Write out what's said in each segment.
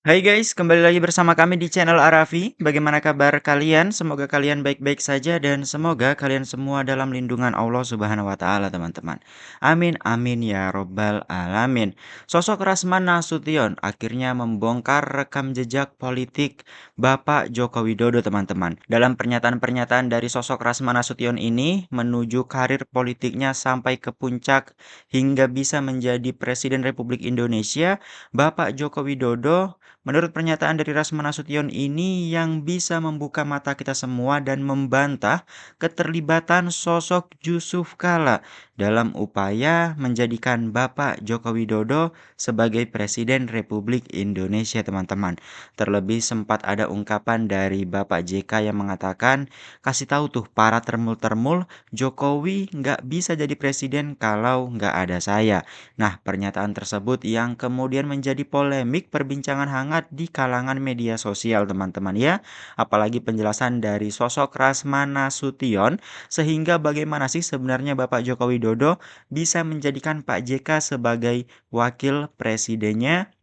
Hai guys, kembali lagi bersama kami di channel Arafi. Bagaimana kabar kalian? Semoga kalian baik-baik saja dan semoga kalian semua dalam lindungan Allah Subhanahu wa taala, teman-teman. Amin amin ya robbal alamin. Sosok Rasman Nasution akhirnya membongkar rekam jejak politik Bapak Joko Widodo, teman-teman. Dalam pernyataan-pernyataan dari sosok Rasman Nasution ini menuju karir politiknya sampai ke puncak hingga bisa menjadi Presiden Republik Indonesia, Bapak Joko Widodo menurut pernyataan dari Rasman Nasution ini yang bisa membuka mata kita semua dan membantah keterlibatan sosok Yusuf Kala dalam upaya menjadikan Bapak Joko Widodo sebagai Presiden Republik Indonesia, teman-teman. Terlebih sempat ada ungkapan dari Bapak JK yang mengatakan, kasih tahu tuh para termul-termul, Jokowi nggak bisa jadi presiden kalau nggak ada saya. Nah, pernyataan tersebut yang kemudian menjadi polemik perbincangan hangat di kalangan media sosial, teman-teman ya. Apalagi penjelasan dari sosok Rasman Nasution sehingga bagaimana sih sebenarnya Bapak Joko Widodo bisa menjadikan Pak JK sebagai wakil presidennya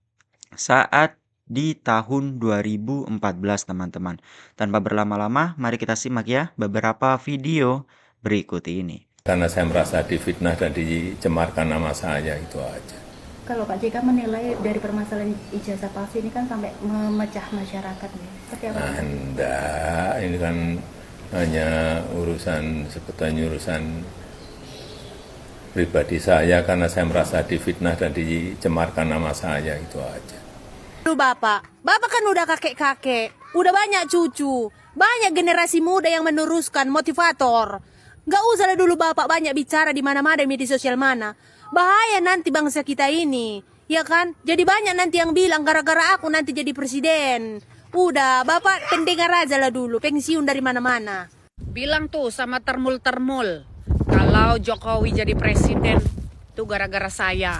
saat di tahun 2014, teman-teman. Tanpa berlama-lama, mari kita simak ya beberapa video berikut ini. Karena saya merasa difitnah dan dicemarkan nama saya, itu aja. Kalau Pak JK menilai dari permasalahan ijazah palsu ini kan sampai memecah masyarakat nih. Seperti apa? Nah, enggak, ini kan hanya sebetulnya urusan pribadi saya karena saya merasa difitnah dan dicemarkan nama saya, itu aja. Bapak kan udah kakek-kakek, udah banyak cucu, banyak generasi muda yang meneruskan motivator. Gak usah dulu Bapak banyak bicara di mana-mana di media sosial mana. Bahaya nanti bangsa kita ini, ya kan? Jadi banyak nanti yang bilang gara-gara aku nanti jadi presiden. Udah, Bapak pendengar aja lah dulu, pensiun dari mana-mana. Bilang tuh sama termul-termul, kalau Jokowi jadi presiden, itu gara-gara saya.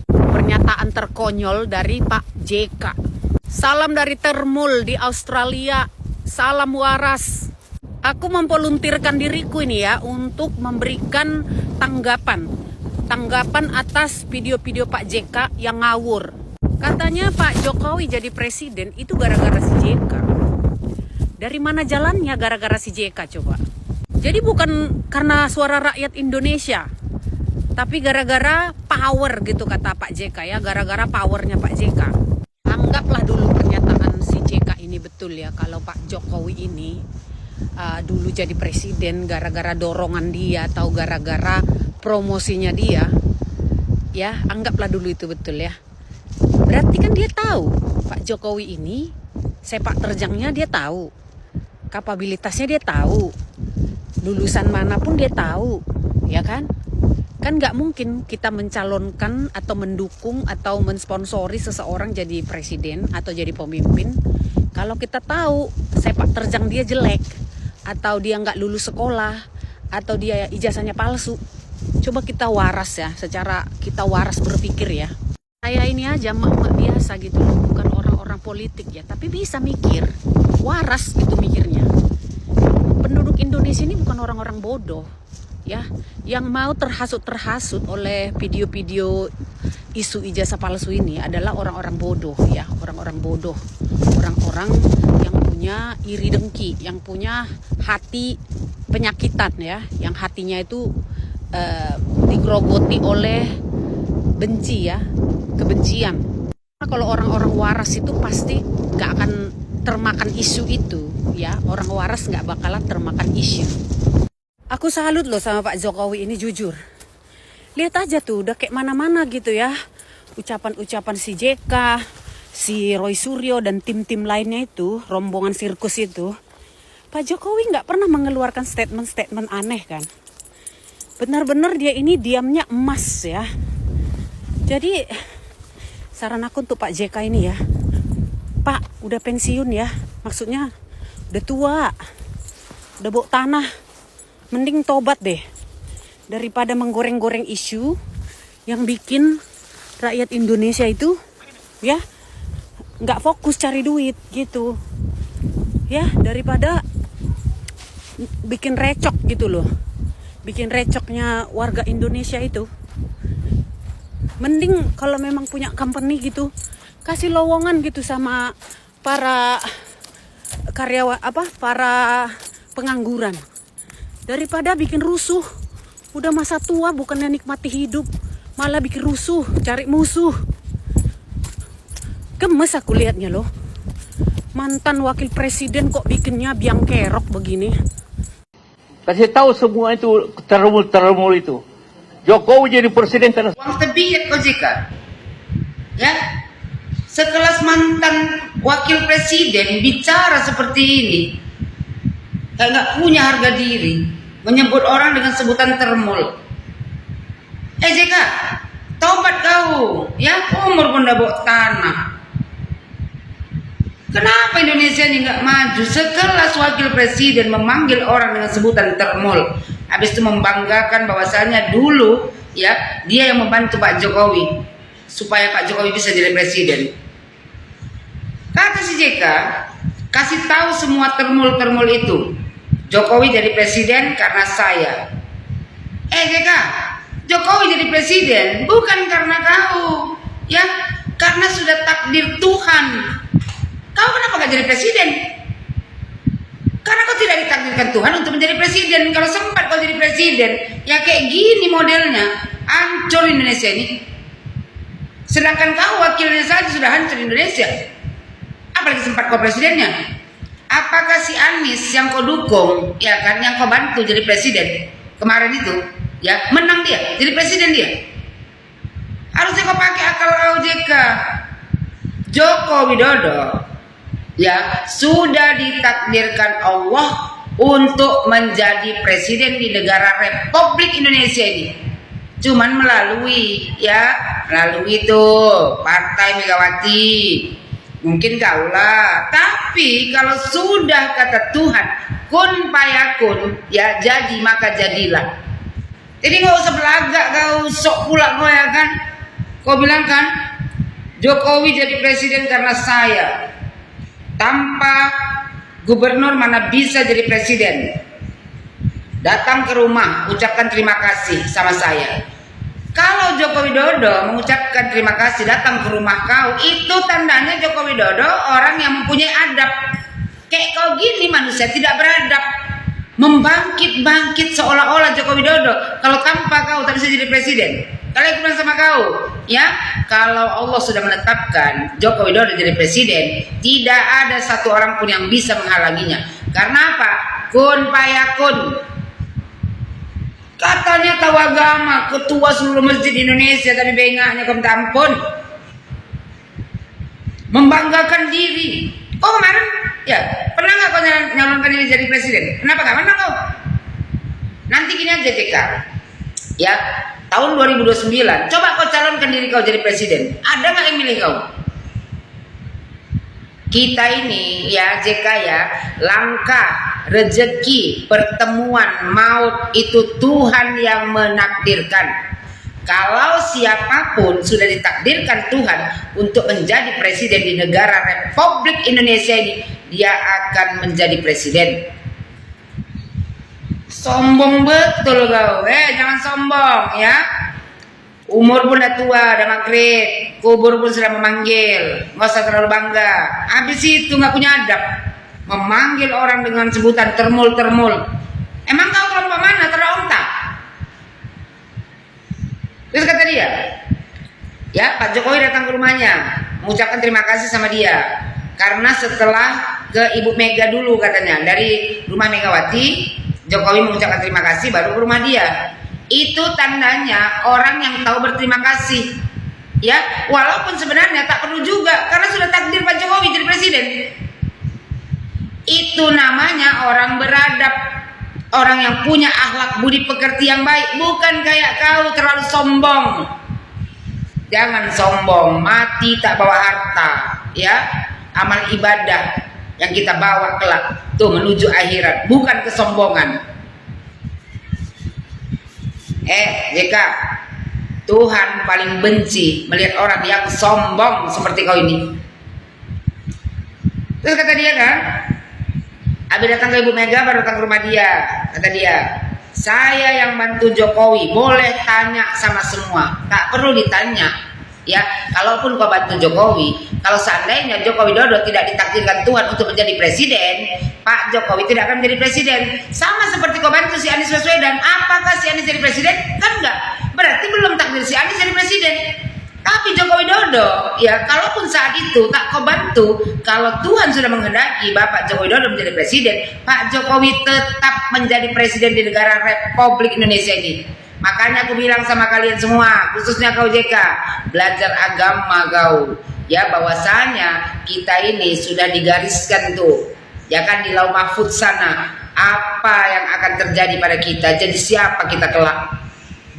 Pernyataan terkonyol dari Pak JK. Salam dari termul di Australia, salam waras. Aku memvoluntirkan diriku ini ya untuk memberikan tanggapan atas video-video Pak JK yang ngawur. Katanya Pak Jokowi jadi presiden itu gara-gara si JK. Dari mana jalannya gara-gara si JK coba? Jadi bukan karena suara rakyat Indonesia, tapi gara-gara power gitu kata Pak JK ya, gara-gara powernya Pak JK. Anggaplah dulu pernyataan si JK ini betul ya, kalau Pak Jokowi ini dulu jadi presiden gara-gara dorongan dia atau gara-gara promosinya dia, ya anggaplah dulu itu betul ya. Berarti kan dia tahu Pak Jokowi ini sepak terjangnya dia tahu, kapabilitasnya dia tahu, lulusan manapun dia tahu, ya kan? Kan nggak mungkin kita mencalonkan atau mendukung atau mensponsori seseorang jadi presiden atau jadi pemimpin kalau kita tahu sepak terjang dia jelek, atau dia nggak lulus sekolah, atau dia ijazahnya palsu. Coba kita waras ya, secara kita waras berpikir ya. Saya ini aja mak-mak biasa gitu loh, bukan orang-orang politik ya, tapi bisa mikir, waras gitu mikirnya. Penduduk Indonesia ini bukan orang-orang bodoh ya, yang mau terhasut oleh video-video isu ijazah palsu ini adalah orang-orang bodoh ya, orang-orang bodoh, orang-orang yang punya iri dengki, yang punya hati penyakitan ya, yang hatinya itu digerogoti oleh benci ya, kebencian. Nah, kalau orang-orang waras itu pasti gak akan termakan isu itu ya, orang waras gak bakalan termakan isu. Aku salut loh sama Pak Jokowi ini, jujur. Lihat aja tuh, udah kayak mana-mana gitu ya. Ucapan-ucapan si JK, si Roy Suryo dan tim-tim lainnya itu, rombongan sirkus itu. Pak Jokowi nggak pernah mengeluarkan statement-statement aneh kan. Benar-benar dia ini diamnya emas ya. Jadi saran aku untuk Pak JK ini ya, Pak udah pensiun ya, maksudnya udah tua, udah bau tanah. Mending tobat deh, daripada menggoreng-goreng isu yang bikin rakyat Indonesia itu ya nggak fokus cari duit gitu ya, daripada bikin recok gitu loh, bikin recoknya warga Indonesia itu. Mending kalau memang punya company gitu, kasih lowongan gitu sama para karyawan para pengangguran. Daripada bikin rusuh. Udah masa tua bukannya nikmati hidup, malah bikin rusuh, cari musuh. Gemes aku lihatnya loh. Mantan wakil presiden kok bikinnya biang kerok begini. Kasih tahu semua itu termul itu. Jokowi jadi presiden karena Uang tebiat OJK. Ya. Sekelas mantan wakil presiden bicara seperti ini. Kayak nggak punya harga diri. Menyebut orang dengan sebutan termul. JK, taubat kau. Ya, umur pun dah bawa tanah. Kenapa Indonesia ini nggak maju? Sekelas wakil presiden memanggil orang dengan sebutan termul. Habis itu membanggakan bahwasanya dulu ya dia yang membantu Pak Jokowi supaya Pak Jokowi bisa jadi presiden. Kata si JK, kasih tahu semua termul-termul itu. Jokowi jadi presiden karena saya. JK, Jokowi jadi presiden bukan karena kau, ya, karena sudah takdir Tuhan. Kau kenapa gak jadi presiden? Karena kau tidak ditakdirkan Tuhan untuk menjadi presiden. Kalau sempat kau jadi presiden, ya kayak gini modelnya, hancur Indonesia ini. Sedangkan kau wakilnya saja sudah hancur Indonesia. Apalagi sempat kau presidennya. Apakah si Anies yang kau dukung, ya kan, yang kau bantu jadi presiden kemarin itu, ya, menang dia, jadi presiden dia? Harusnya kau pakai akal kau JK. Joko Widodo, ya, sudah ditakdirkan Allah untuk menjadi presiden di negara Republik Indonesia ini. Cuman melalui itu Partai Megawati. Mungkin kaulah, tapi kalau sudah kata Tuhan kun payakun, ya jadi maka jadilah. Jadi nggak usah belagak kau sok pula kau, ya kan. Kau bilang kan Jokowi jadi presiden karena saya. Tanpa gubernur mana bisa jadi presiden. Datang ke rumah ucapkan terima kasih sama saya. Kalau Joko Widodo mengucapkan terima kasih datang ke rumah kau, itu tandanya Joko Widodo orang yang mempunyai adab. Kayak kau gini manusia tidak beradab. Membangkit-bangkit seolah-olah Joko Widodo kalau tanpa kau tak bisa jadi presiden. Kalau aku bilang sama kau, ya, kalau Allah sudah menetapkan Joko Widodo jadi presiden, tidak ada satu orang pun yang bisa menghalanginya. Karena apa? Kun payakun. Katanya tahu agama, ketua seluruh masjid Indonesia, tapi bengaknya kau minta ampun. Membanggakan diri. Oh kemarin, ya, pernah nggak kau nyalonkan diri jadi presiden? Kenapa nggak menang kau? Nanti gini aja JK, ya, tahun 2029, coba kau calonkan diri kau jadi presiden. Ada nggak yang milih kau? Kita ini ya JK ya, langkah, rezeki, pertemuan, maut itu Tuhan yang menakdirkan. Kalau siapapun sudah ditakdirkan Tuhan untuk menjadi presiden di negara Republik Indonesia ini, dia akan menjadi presiden. Sombong betul kau, jangan sombong ya. Umur pun udah tua, udah maghrib, kubur pun sudah memanggil, nggak usah terlalu bangga. Habis itu nggak punya adab, memanggil orang dengan sebutan termul-termul. Emang kau kelompok mana? Teronta. Terus kata dia, ya Pak Jokowi datang ke rumahnya, mengucapkan terima kasih sama dia, karena setelah ke Ibu Mega dulu katanya, dari rumah Megawati, Jokowi mengucapkan terima kasih baru ke rumah dia. Itu tandanya orang yang tahu berterima kasih, ya, walaupun sebenarnya tak perlu juga karena sudah takdir Pak Jokowi jadi presiden. Itu namanya orang beradab, orang yang punya akhlak budi pekerti yang baik, bukan kayak kau terlalu sombong. Jangan sombong, mati tak bawa harta, ya, amal ibadah yang kita bawa kelak tuh menuju akhirat, bukan kesombongan. JK, Tuhan paling benci melihat orang yang sombong seperti kau ini. Terus kata dia kan, habis datang ke Ibu Mega baru datang ke rumah dia. Kata dia, saya yang bantu Jokowi, boleh tanya sama semua, tak perlu ditanya. Ya, kalaupun kau bantu Jokowi, kalau seandainya Joko Widodo tidak ditakdirkan Tuhan untuk menjadi presiden, Pak Jokowi tidak akan menjadi presiden. Sama seperti kau bantu si Anies Baswedan, apakah si Anies jadi presiden? Kan enggak. Berarti belum takdir si Anies jadi presiden. Tapi Joko Widodo, ya kalaupun saat itu tak kau bantu, kalau Tuhan sudah menghendaki Bapak Joko Widodo menjadi presiden, Pak Jokowi tetap menjadi presiden di negara Republik Indonesia ini. Makanya aku bilang sama kalian semua, khususnya kau JK, belajar agama kau. Ya, bahwasanya kita ini sudah digariskan tuh, ya kan, di Lauh Mahfudz sana, apa yang akan terjadi pada kita, jadi siapa kita kelak.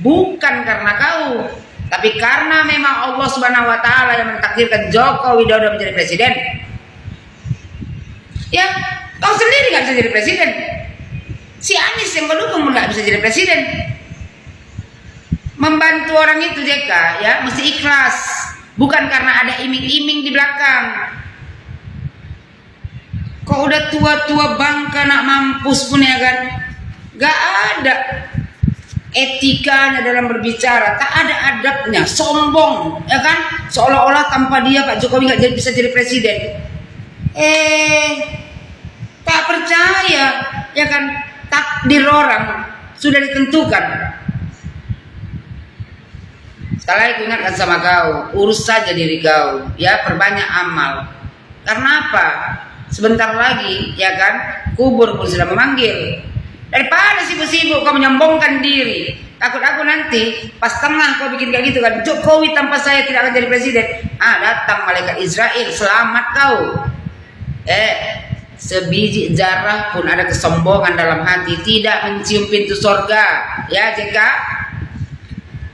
Bukan karena kau, tapi karena memang Allah Subhanahu wa taala yang mentakdirkan Joko Widodo menjadi presiden. Ya, kau sendiri gak bisa jadi presiden. Si Anies yang kau dukung gak bisa jadi presiden. Membantu orang itu JK, ya mesti ikhlas, bukan karena ada iming-iming di belakang. Kok udah tua-tua bangka nak mampus pun, ya kan, gak ada etikanya dalam berbicara, tak ada adabnya, sombong, ya kan, seolah-olah tanpa dia Pak Jokowi nggak bisa jadi presiden. Tak percaya, ya kan, takdir orang sudah ditentukan. Sekali lagi aku ingatkan sama kau, urus saja diri kau, ya, perbanyak amal. Karena apa? Sebentar lagi, ya kan, kubur pun sudah memanggil. Daripada sibuk-sibuk kau menyombongkan diri, takut aku nanti pas tengah kau bikin kayak gitu kan, Jokowi tanpa saya tidak akan jadi presiden. Datang malaikat Israel, selamat kau. Sebiji zarah pun ada kesombongan dalam hati, tidak mencium pintu sorga, ya JK.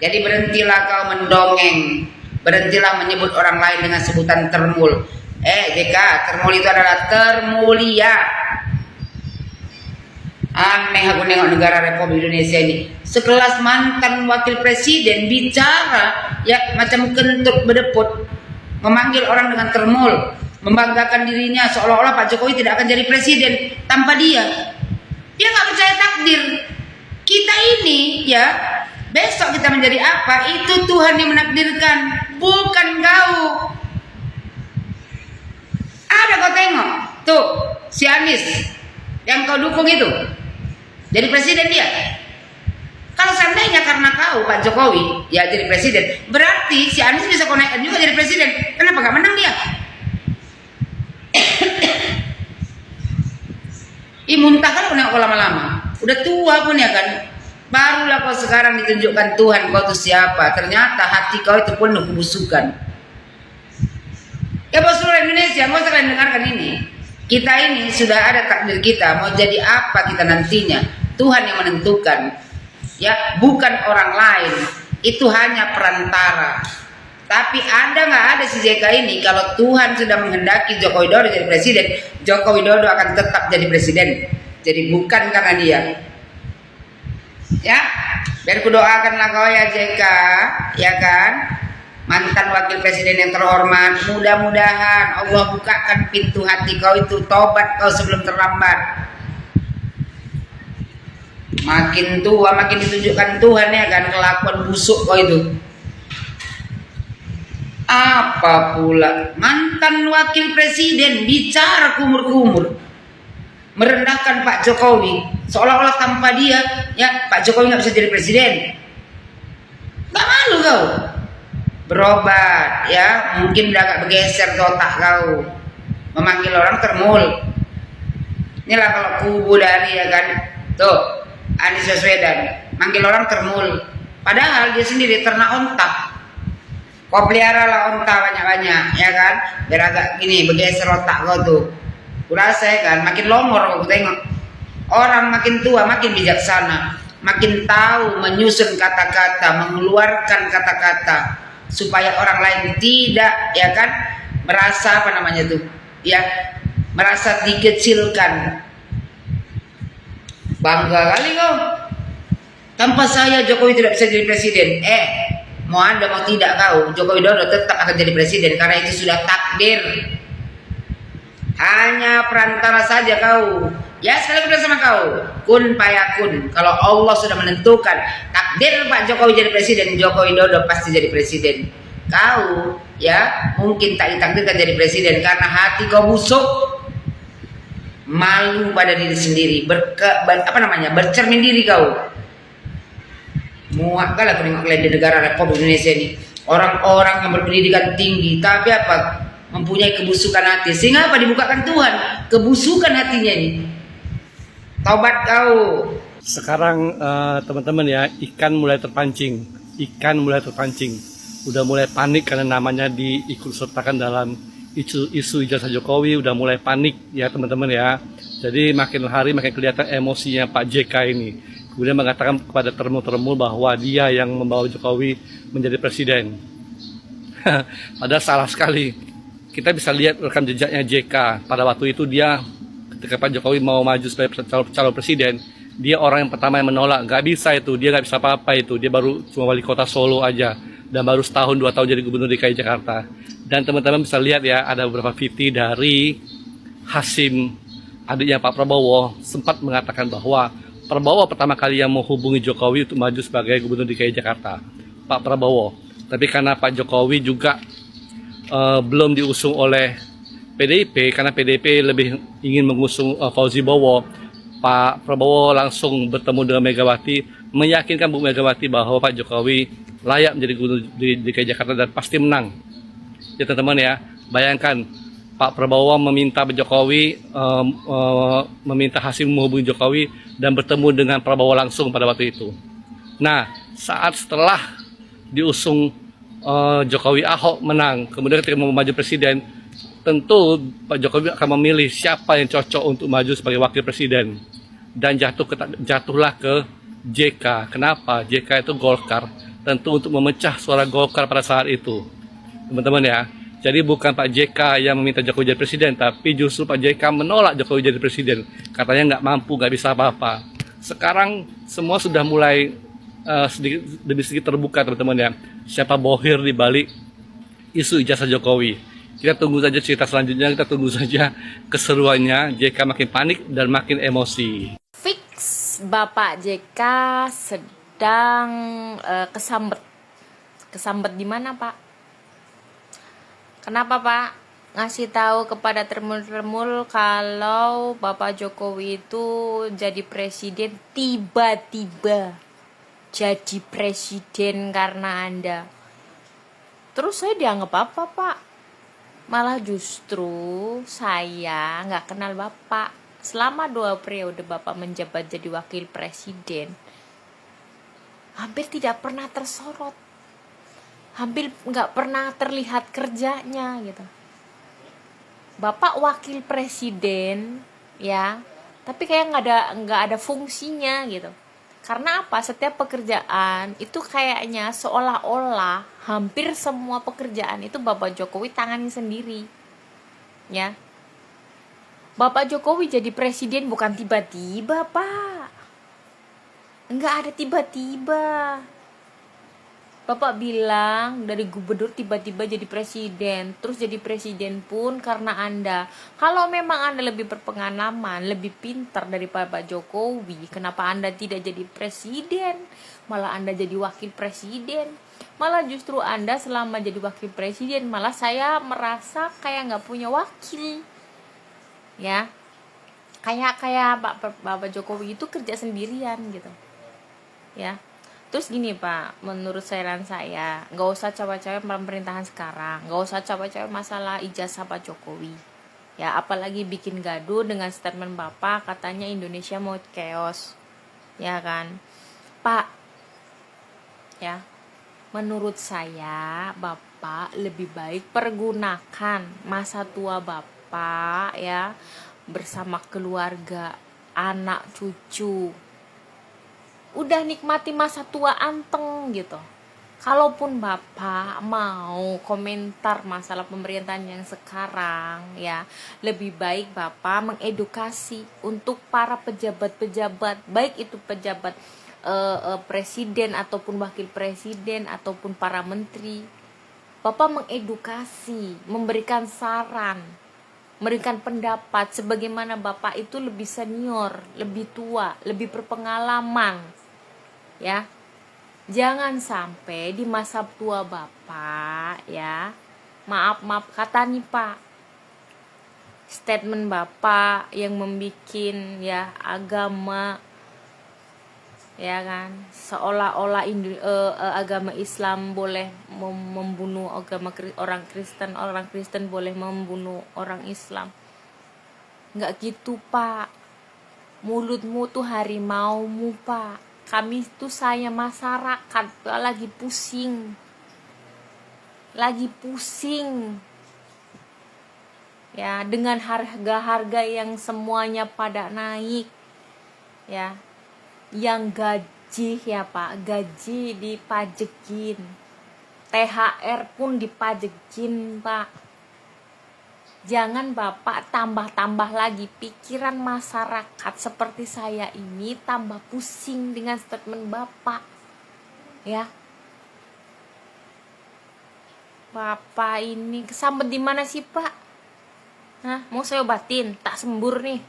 Jadi berhentilah kau mendongeng, berhentilah menyebut orang lain dengan sebutan termul. JK, termul itu adalah termulia. Aneh aku nengok negara Republik Indonesia ini, sekelas mantan wakil presiden bicara ya macam kentut bedeput, memanggil orang dengan termul, membanggakan dirinya seolah-olah Pak Jokowi tidak akan jadi presiden tanpa dia. Dia nggak percaya takdir. Kita ini, ya, besok kita menjadi apa, itu Tuhan yang menakdirkan, bukan kau. Ada kau tengok, tuh, si Anies yang kau dukung itu, jadi presiden dia. Kalau seandainya karena kau, Pak Jokowi, ya jadi presiden, berarti si Anies bisa kau naikkan juga jadi presiden. Kenapa gak menang dia? Muntah kan kau lama-lama, udah tua pun, ya kan. Barulah kau sekarang ditunjukkan Tuhan kau itu siapa. Ternyata hati kau itu penuh kebusukan. Ya bos seluruh Indonesia, mau kalian dengarkan ini. Kita ini sudah ada takdir kita, mau jadi apa kita nantinya. Tuhan yang menentukan. Ya, bukan orang lain. Itu hanya perantara. Tapi ada nggak ada si JK ini, kalau Tuhan sudah menghendaki Joko Widodo jadi presiden, Joko Widodo akan tetap jadi presiden. Jadi bukan karena dia. Ya, biar kudoakanlah kau ya JK, ya kan, mantan wakil presiden yang terhormat. Mudah-mudahan Allah bukakan pintu hati kau itu, tobat kau sebelum terlambat. Makin tua makin ditunjukkan Tuhan, ya kan, kelakuan busuk kau itu. Apa pula mantan wakil presiden bicara kumur-kumur, merendahkan Pak Jokowi, seolah-olah tanpa dia, ya, Pak Jokowi nggak bisa jadi presiden. Gak malu kau? Berobat, ya, mungkin udah agak bergeser ke otak kau, memanggil orang termul. Inilah kalau kubu dari, ya kan, tuh Anies Baswedan manggil orang termul, padahal dia sendiri ternak onta. Kau pelihara lah onta banyak-banyak, ya kan, biar agak gini bergeser otak kau tuh. Kurasa, ya kan, makin longor aku tengok. Orang makin tua makin bijaksana, makin tahu menyusun kata-kata, mengeluarkan kata-kata supaya orang lain tidak, ya kan, merasa apa namanya tuh, ya, merasa dikecilkan. Bangga kali kau. Tanpa saya Jokowi tidak bisa jadi presiden. Mau anda mau tidak kau, Joko Widodo tetap akan jadi presiden karena itu sudah takdir. Hanya perantara saja kau. Ya, sekali lagi sama kau, kun payakun. Kalau Allah sudah menentukan takdir Pak Jokowi jadi presiden, Joko Widodo pasti jadi presiden. kau ya mungkin tak ditakdirkan jadi presiden karena hati kau busuk, malu pada diri sendiri, bercermin diri kau. Muak kali aku nengok di negara Republik Indonesia ini, orang-orang yang berpendidikan tinggi tapi apa, mempunyai kebusukan hati. Sehingga apa, dibukakan Tuhan kebusukan hatinya ini. Taubat kau. Sekarang teman-teman ya, ikan mulai terpancing, udah mulai panik karena namanya diikut sertakan dalam isu ijazah Jokowi, udah mulai panik ya teman-teman ya. Jadi makin hari makin kelihatan emosinya Pak JK ini. Kemudian mengatakan kepada termul-termul bahwa dia yang membawa Jokowi menjadi presiden. Padahal salah sekali. Kita bisa lihat rekam jejaknya JK. Pada waktu itu dia, ketika Pak Jokowi mau maju sebagai calon presiden, dia orang yang pertama yang menolak. Gak bisa itu, dia gak bisa apa-apa itu. Dia baru cuma wali kota Solo aja. Dan baru setahun 2 tahun jadi gubernur DKI Jakarta. Dan teman-teman bisa lihat ya, ada beberapa VT dari Hasim, adiknya Pak Prabowo, sempat mengatakan bahwa Prabowo pertama kali yang menghubungi Jokowi untuk maju sebagai gubernur DKI Jakarta, Pak Prabowo. Tapi karena Pak Jokowi juga belum diusung oleh PDIP, karena PDIP lebih ingin mengusung Fauzi Bowo, Pak Prabowo langsung bertemu dengan Megawati, meyakinkan Bu Megawati bahwa Pak Jokowi layak menjadi gubernur di DKI Jakarta dan pasti menang. Ya teman-teman ya, bayangkan Pak Prabowo meminta Jokowi, meminta Hasim menghubungi Jokowi dan bertemu dengan Prabowo langsung pada waktu itu. Nah, saat setelah diusung Jokowi Ahok menang, kemudian ketika mau maju presiden, tentu Pak Jokowi akan memilih siapa yang cocok untuk maju sebagai wakil presiden. Dan jatuhlah ke JK. Kenapa? JK itu Golkar. Tentu untuk memecah suara Golkar pada saat itu. Teman-teman ya. Jadi bukan Pak JK yang meminta Jokowi jadi presiden, tapi justru Pak JK menolak Jokowi jadi presiden. Katanya nggak mampu, nggak bisa apa-apa. Sekarang semua sudah mulai sedikit demi sedikit terbuka teman-teman ya. Siapa bohir di balik isu ijazah Jokowi. Kita tunggu saja cerita selanjutnya, kita tunggu saja keseruannya. JK makin panik dan makin emosi. Fix Bapak JK sedang kesambet. Kesambet di mana, Pak? Kenapa, Pak? Ngasih tahu kepada termul-termul kalau Bapak Jokowi itu jadi presiden, tiba-tiba jadi presiden karena Anda. Terus saya dianggap apa, Pak? Malah justru saya nggak kenal Bapak. Selama 2 periode Bapak menjabat jadi wakil presiden, hampir tidak pernah tersorot, hampir nggak pernah terlihat kerjanya gitu. Bapak wakil presiden ya, tapi kayak nggak ada fungsinya gitu. Karena apa? Setiap pekerjaan itu kayaknya seolah-olah hampir semua pekerjaan itu Bapak Jokowi tangani sendiri. Ya. Bapak Jokowi jadi presiden bukan tiba-tiba, Pak. Enggak ada tiba-tiba. Bapak bilang dari gubernur tiba-tiba jadi presiden. Terus jadi presiden pun karena Anda. Kalau memang Anda lebih berpengalaman, lebih pintar daripada Pak Jokowi, kenapa Anda tidak jadi presiden? Malah Anda jadi wakil presiden. Malah justru Anda selama jadi wakil presiden, malah saya merasa kayak nggak punya wakil. Ya, kayak Bapak Jokowi itu kerja sendirian gitu. Ya. Terus gini Pak, menurut saran saya, nggak usah cawe-cawe pemerintahan sekarang, nggak usah cawe-cawe masalah ijazah Pak Jokowi. Ya, apalagi bikin gaduh dengan statement Bapak katanya Indonesia mau chaos, ya kan, Pak? Ya, menurut saya Bapak lebih baik pergunakan masa tua Bapak ya bersama keluarga, anak, cucu. Udah nikmati masa tua anteng gitu. Kalaupun Bapak mau komentar masalah pemerintahan yang sekarang ya, lebih baik Bapak mengedukasi untuk para pejabat-pejabat, baik itu pejabat presiden ataupun wakil presiden ataupun para menteri. Bapak mengedukasi, memberikan saran, memberikan pendapat sebagaimana Bapak itu lebih senior, lebih tua, lebih berpengalaman. Ya, Jangan sampai di masa tua Bapak ya, maaf kata nih Pak, statement Bapak yang membikin ya agama ya kan, seolah-olah agama Islam boleh membunuh orang Kristen boleh membunuh orang Islam. Nggak gitu Pak, mulutmu tuh harimaumu Pak. Kami tuh saya masyarakat lagi pusing ya, dengan harga-harga yang semuanya pada naik ya, yang gaji ya Pak, gaji dipajekin, THR pun dipajekin Pak. Jangan Bapak tambah-tambah lagi pikiran masyarakat seperti saya ini tambah pusing dengan statement Bapak ya. Bapak ini kesambet di mana sih Pak? Hah, mau saya obatin? Tak sembur nih.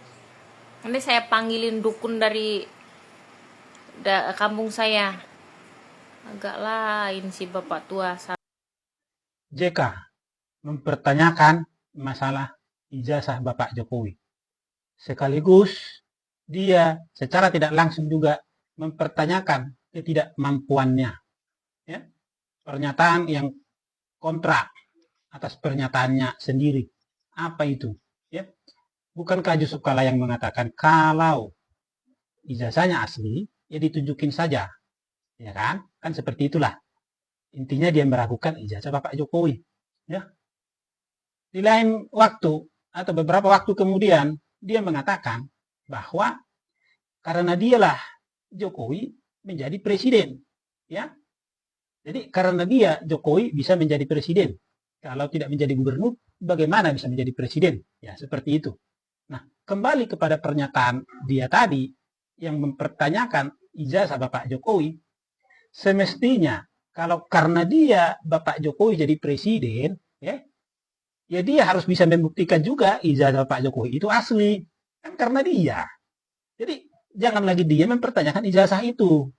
Nanti saya panggilin dukun dari kampung saya. Agak lain sih Bapak tua. JK mempertanyakan masalah ijazah Bapak Jokowi. Sekaligus dia secara tidak langsung juga mempertanyakan ketidakmampuannya. Ya? Pernyataan yang kontra atas pernyataannya sendiri. Apa itu? Ya? Bukankah Yusuf Kala yang mengatakan kalau ijazahnya asli, ya ditunjukin saja. Ya kan? Kan seperti itulah. Intinya dia meragukan ijazah Bapak Jokowi. Ya. Di lain waktu atau beberapa waktu kemudian dia mengatakan bahwa karena dialah Jokowi menjadi presiden, ya. Jadi karena dia Jokowi bisa menjadi presiden. Kalau tidak menjadi gubernur, bagaimana bisa menjadi presiden? Ya, seperti itu. Nah, kembali kepada pernyataan dia tadi yang mempertanyakan ijazah Bapak Jokowi, semestinya kalau karena dia Bapak Jokowi jadi presiden, ya dia harus bisa membuktikan juga ijazah Pak Jokowi itu asli. Kan karena dia. Jadi jangan lagi dia mempertanyakan ijazah itu.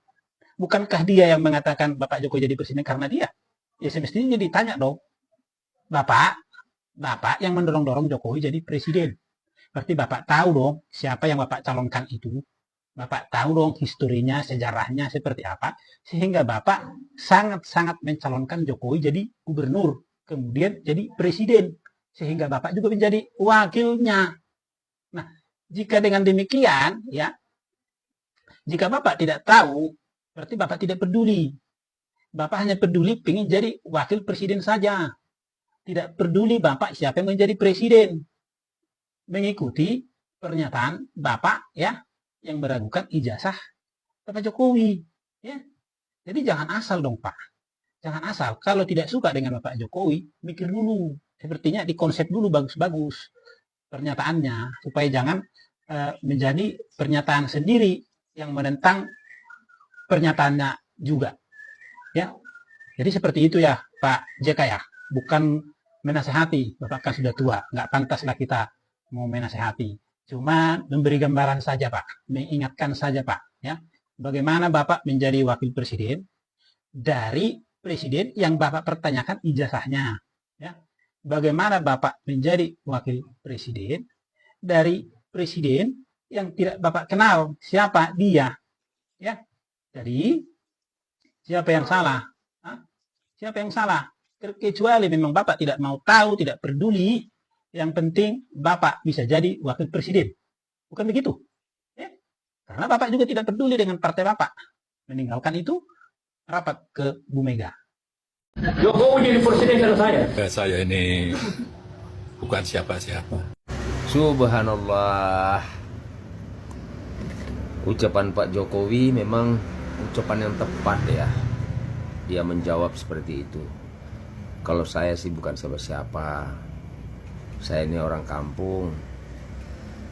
Bukankah dia yang mengatakan Bapak Jokowi jadi presiden karena dia? Ya semestinya ditanya dong. Bapak yang mendorong-dorong Jokowi jadi presiden. Berarti Bapak tahu dong siapa yang Bapak calonkan itu. Bapak tahu dong historinya, sejarahnya seperti apa. Sehingga Bapak sangat-sangat mencalonkan Jokowi jadi gubernur. Kemudian jadi presiden. Sehingga Bapak juga menjadi wakilnya. Nah, jika dengan demikian, ya, jika Bapak tidak tahu, berarti Bapak tidak peduli. Bapak hanya peduli ingin jadi wakil presiden saja. Tidak peduli Bapak siapa yang menjadi presiden. Mengikuti pernyataan Bapak, ya, yang meragukan ijazah Bapak Jokowi. Ya. Jadi jangan asal dong, Pak. Jangan asal. Kalau tidak suka dengan Bapak Jokowi, mikir dulu. Sepertinya dikonsep dulu bagus-bagus pernyataannya. Supaya jangan menjadi pernyataan sendiri yang menentang pernyataannya juga. Ya. Jadi seperti itu ya Pak JK ya. Bukan menasehati. Bapak kan sudah tua. Nggak pantaslah kita mau menasehati. Cuma memberi gambaran saja Pak. Mengingatkan saja Pak. Ya. Bagaimana Bapak menjadi wakil presiden dari presiden yang Bapak pertanyakan ijazahnya. Ya. Bagaimana Bapak menjadi wakil presiden dari presiden yang tidak Bapak kenal siapa dia. Ya. Jadi siapa yang salah? Hah? Siapa yang salah? Kecuali memang Bapak tidak mau tahu, tidak peduli, yang penting Bapak bisa jadi wakil presiden. Bukan begitu? Ya. Karena Bapak juga tidak peduli dengan partai Bapak. Meninggalkan itu, rapat ke Bu Mega. Jokowi jadi presiden kalau saya. Saya ini bukan siapa-siapa. Subhanallah. Ucapan Pak Jokowi memang ucapan yang tepat ya. Dia menjawab seperti itu. Kalau saya sih bukan siapa-siapa. Saya ini orang kampung.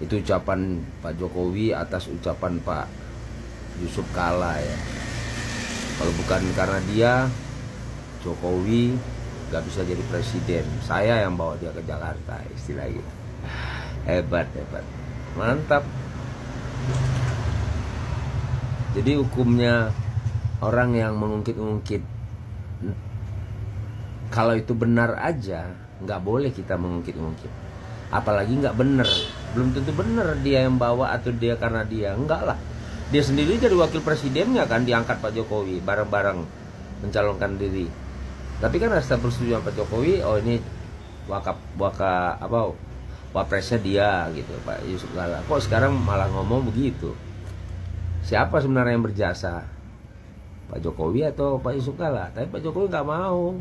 Itu ucapan Pak Jokowi atas ucapan Pak Yusuf Kala ya. Kalau bukan karena dia, Jokowi gak bisa jadi presiden. Saya yang bawa dia ke Jakarta, istilah gitu. Hebat. Mantap. Jadi hukumnya orang yang mengungkit-ungkit, kalau itu benar aja nggak boleh kita mengungkit-ungkit, apalagi nggak benar. Belum tentu benar dia yang bawa atau dia karena dia, enggak lah, dia sendiri jadi wakil presidennya kan, diangkat Pak Jokowi bareng-bareng mencalonkan diri. Tapi kan atas persetujuan Pak Jokowi, oh ini wapresnya dia gitu, Pak Yusuf Kalla. Kok sekarang malah ngomong begitu? Siapa sebenarnya yang berjasa, Pak Jokowi atau Pak Yusuf Kalla? Tapi Pak Jokowi nggak mau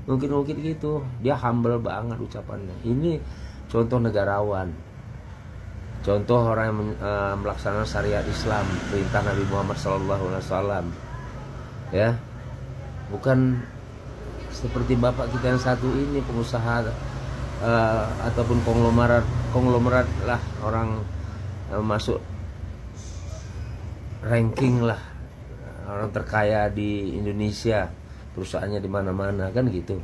mungkin gitu, dia humble banget ucapannya. Ini contoh negarawan, contoh orang yang melaksanakan syariat Islam, perintah Nabi Muhammad SAW, ya, bukan seperti bapak kita yang satu ini, pengusaha ataupun konglomerat lah, orang masuk ranking lah, orang terkaya di Indonesia, perusahaannya di mana-mana kan gitu,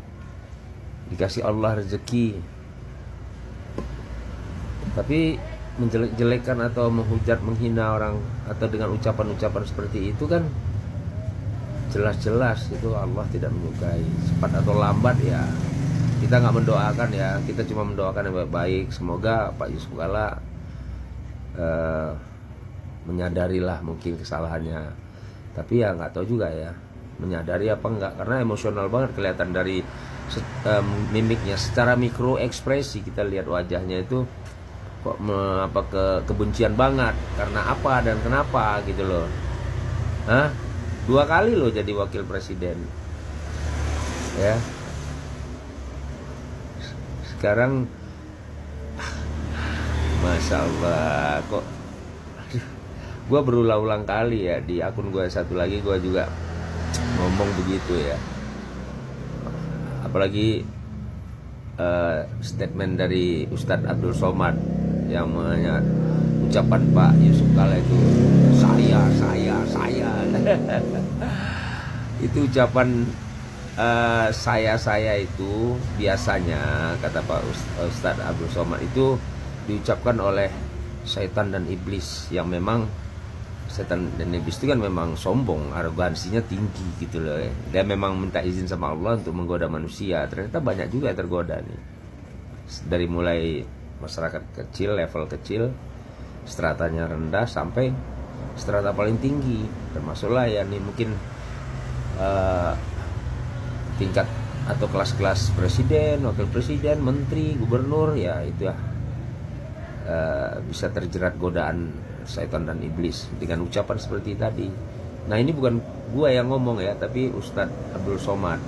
dikasih Allah rezeki. Tapi menjelek-jelekan atau menghujat, menghina orang atau dengan ucapan-ucapan seperti itu kan jelas-jelas itu Allah tidak menyukai. Cepat atau lambat ya kita nggak mendoakan ya, kita cuma mendoakan yang baik-baik. Semoga Pak Yusuf Kalla menyadarilah mungkin kesalahannya, tapi ya nggak tahu juga ya menyadari apa enggak, karena emosional banget kelihatan dari mimiknya, secara mikro ekspresi kita lihat wajahnya itu kok kebencian banget, karena apa dan kenapa gitu loh. 2 kali loh jadi wakil presiden ya, sekarang Masya Allah kok gue berulang-ulang kali ya di akun gue satu lagi, gue juga ngomong begitu ya. Apalagi statement dari Ustadz Abdul Somad yang ucapan Pak Yusuf Kalla itu saya itu ucapan saya itu biasanya, kata Pak Ustadz Abdul Somad, itu diucapkan oleh syaitan dan iblis, yang memang setan dan iblis itu kan memang sombong, arogansinya tinggi gitu loh ya. Dia memang minta izin sama Allah untuk menggoda manusia. Ternyata banyak juga yang tergoda nih, dari mulai masyarakat kecil, level kecil, stratanya rendah, sampai strata paling tinggi, termasuklah ya nih mungkin tingkat atau kelas-kelas presiden, wakil presiden, menteri, gubernur, ya itu ya bisa terjerat godaan syaitan dan iblis dengan ucapan seperti tadi. Nah ini bukan gua yang ngomong ya, tapi Ustadz Abdul Somad,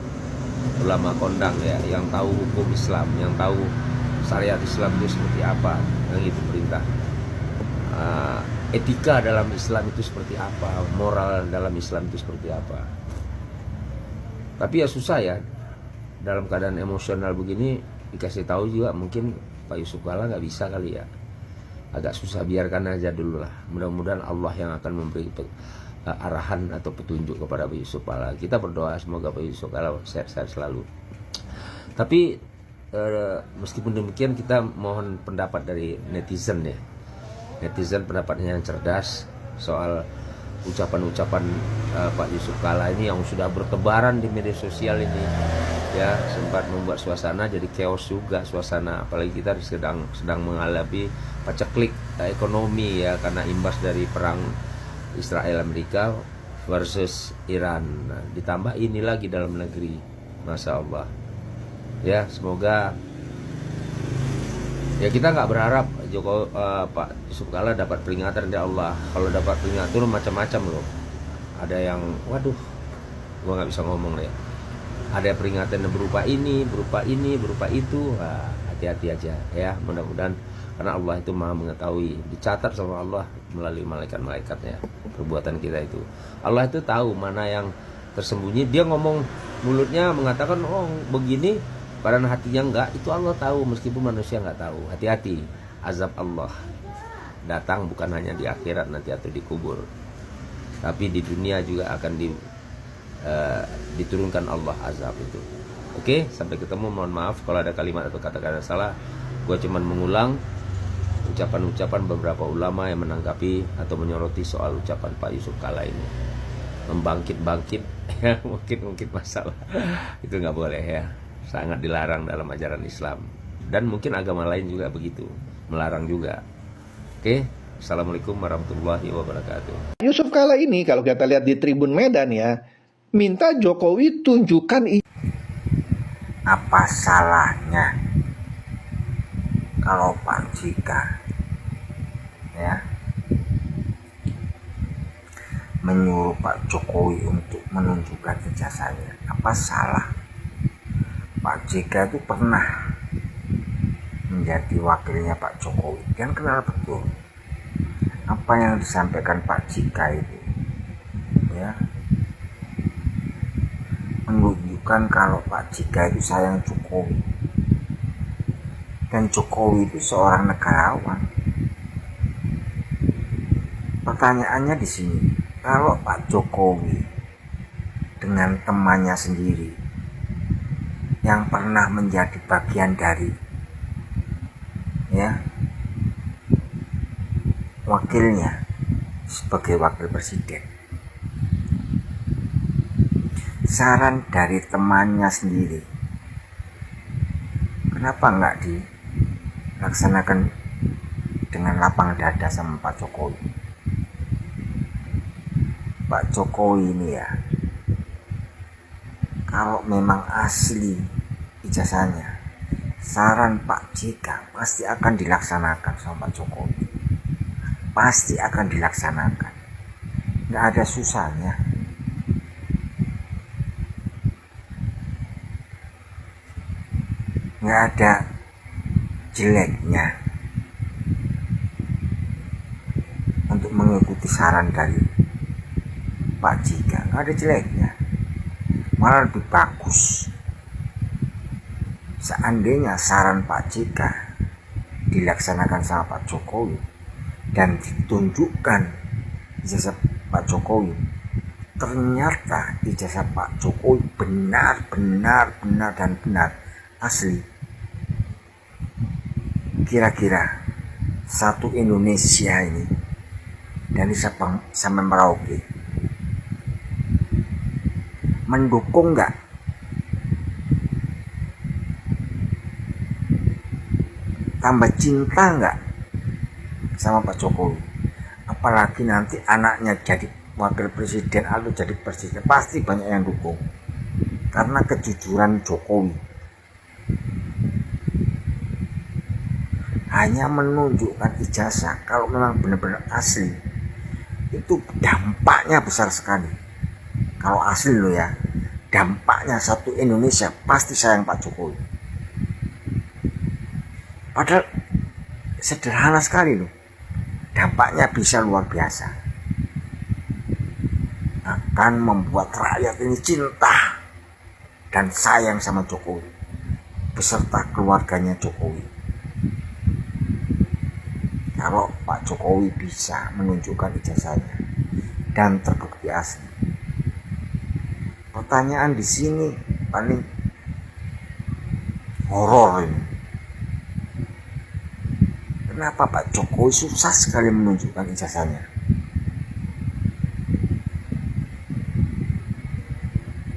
ulama kondang ya, yang tahu hukum Islam, yang tahu syariat Islam itu seperti apa, yang itu perintah etika dalam Islam itu seperti apa, moral dalam Islam itu seperti apa. Tapi ya susah ya, dalam keadaan emosional begini dikasih tahu juga mungkin Pak Yusuf Kalla nggak bisa kali ya, agak susah. Biarkan aja dulu lah, mudah-mudahan Allah yang akan memberi arahan atau petunjuk kepada Pak Yusuf Kalla. Kita berdoa semoga Pak Yusuf Kalla sehat-sehat selalu. Tapi meskipun demikian kita mohon pendapat dari netizen ya. Netizen pendapatnya yang cerdas soal ucapan-ucapan Pak Yusuf Kalla ini yang sudah bertebaran di media sosial ini ya, sempat membuat suasana jadi chaos juga suasana, apalagi kita sedang mengalami paceklik ekonomi ya, karena imbas dari perang Israel Amerika versus Iran. Nah, ditambah ini lagi dalam negeri, Masya Allah ya. Semoga ya, kita nggak berharap Pak Yusuf Kalla dapat peringatan dari Allah. Kalau dapat peringatan macam-macam loh. Ada yang, waduh, gua nggak bisa ngomong ya. Ada peringatan berupa ini, berupa itu. Nah, hati-hati aja ya. Mudah-mudahan, karena Allah itu maha mengetahui, dicatat sama Allah melalui malaikat-malaikatnya perbuatan kita itu. Allah itu tahu mana yang tersembunyi. Dia ngomong mulutnya mengatakan oh begini, padahal hatinya enggak. Itu Allah tahu meskipun manusia enggak tahu. Hati-hati, azab Allah datang bukan hanya di akhirat nanti atau dikubur, tapi di dunia juga akan diturunkan Allah azab itu. Oke, sampai ketemu. Mohon maaf kalau ada kalimat atau kata-kata salah. Gue cuman mengulang ucapan-ucapan beberapa ulama yang menanggapi atau menyoroti soal ucapan Pak Yusuf Kalla ini. membangkit-bangkit ya, mungkin masalah itu nggak boleh ya, sangat dilarang dalam ajaran Islam, dan mungkin agama lain juga begitu, melarang juga. Oke, assalamualaikum warahmatullahi wabarakatuh. Yusuf Kala ini kalau kita lihat di Tribun Medan ya, minta Jokowi tunjukkan apa salahnya kalau Pak JK ya menyuruh Pak Jokowi untuk menunjukkan ijazahnya. Apa salah? Pak JK itu pernah menjadi wakilnya Pak Jokowi dan kenal betul apa yang disampaikan Pak JK itu ya, menunjukkan kalau Pak JK itu sayang Jokowi, dan Jokowi itu seorang negarawan. Pertanyaannya di sini, kalau Pak Jokowi dengan temannya sendiri yang pernah menjadi bagian dari ya wakilnya sebagai wakil presiden, saran dari temannya sendiri, kenapa nggak dilaksanakan dengan lapang dada sama Pak Jokowi? Pak Jokowi ini ya, kalau memang asli ijazahnya, saran Pak JK pasti akan dilaksanakan sama Pak Jokowi, pasti akan dilaksanakan, nggak ada susahnya. Nggak ada jeleknya untuk mengikuti saran dari Pak JK, nggak ada jeleknya, malah lebih bagus seandainya saran Pak JK dilaksanakan sama Pak Jokowi dan ditunjukkan ijazah Pak Jokowi, ternyata ijazah Pak Jokowi benar dan benar asli. Kira-kira satu Indonesia ini dari Sabang sampai Merauke mendukung nggak? Tambah cinta nggak sama Pak Jokowi? Apalagi nanti anaknya jadi wakil presiden atau jadi presiden, pasti banyak yang dukung karena kejujuran Jokowi. Hanya menunjukkan ijazah kalau memang benar-benar asli, itu dampaknya besar sekali. Kalau asli loh ya, dampaknya satu Indonesia pasti sayang Pak Jokowi. Padahal sederhana sekali loh, dampaknya bisa luar biasa, akan membuat rakyat ini cinta dan sayang sama Jokowi beserta keluarganya Jokowi. Kalau Pak Jokowi bisa menunjukkan ijazahnya dan terbukti asli. Pertanyaan di sini paling horor ini. Kenapa Pak Jokowi susah sekali menunjukkan ijazahnya?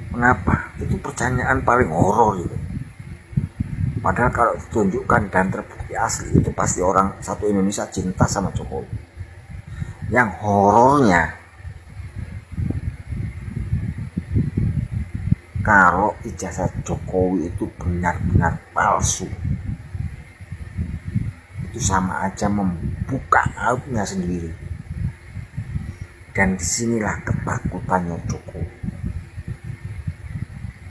Kenapa? Itu pertanyaan paling horor itu. Padahal kalau ditunjukkan dan terbukti asli, itu pasti orang satu Indonesia cinta sama Jokowi. Yang horornya, kalau ijazah Jokowi itu benar-benar palsu, itu sama aja membuka aibnya sendiri. Dan disinilah ketakutannya Jokowi.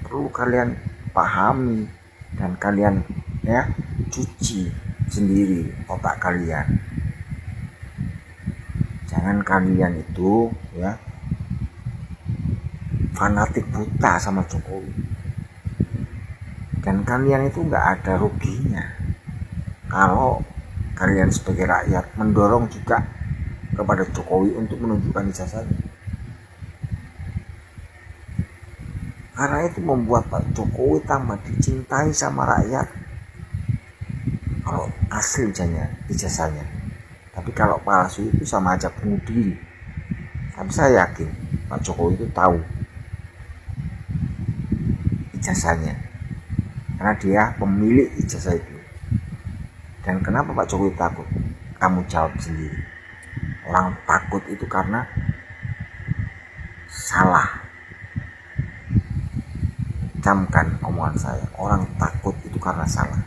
Perlu kalian pahami dan kalian ya cuci sendiri otak kalian. Jangan kalian itu ya fanatik buta sama Jokowi. Dan kalian itu nggak ada ruginya kalau kalian sebagai rakyat mendorong juga kepada Jokowi untuk menunjukkan ijazahnya. Karena itu membuat Pak Jokowi tambah dicintai sama rakyat kalau asli ijazahnya. Tapi kalau palsu itu sama aja bunuh diri. Tapi saya yakin Pak Jokowi itu tahu ijazahnya, karena dia pemilik ijazah itu. Dan kenapa Pak Jokowi takut? Kamu jawab sendiri. Orang takut itu karena salah. Camkan omongan saya, orang takut itu karena salah.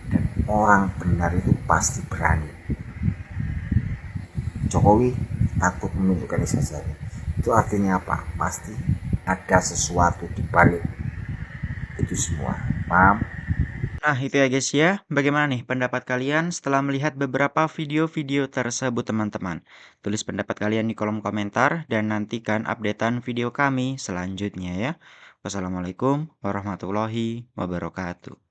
Dan orang benar itu pasti berani. Jokowi takut menunjukkan ijazahnya. Itu artinya apa? Pasti ada sesuatu di balik itu semua. Paham? Nah, itu ya guys ya. Bagaimana nih pendapat kalian setelah melihat beberapa video-video tersebut teman-teman? Tulis pendapat kalian di kolom komentar dan nantikan updatean video kami selanjutnya ya. Wassalamualaikum warahmatullahi wabarakatuh.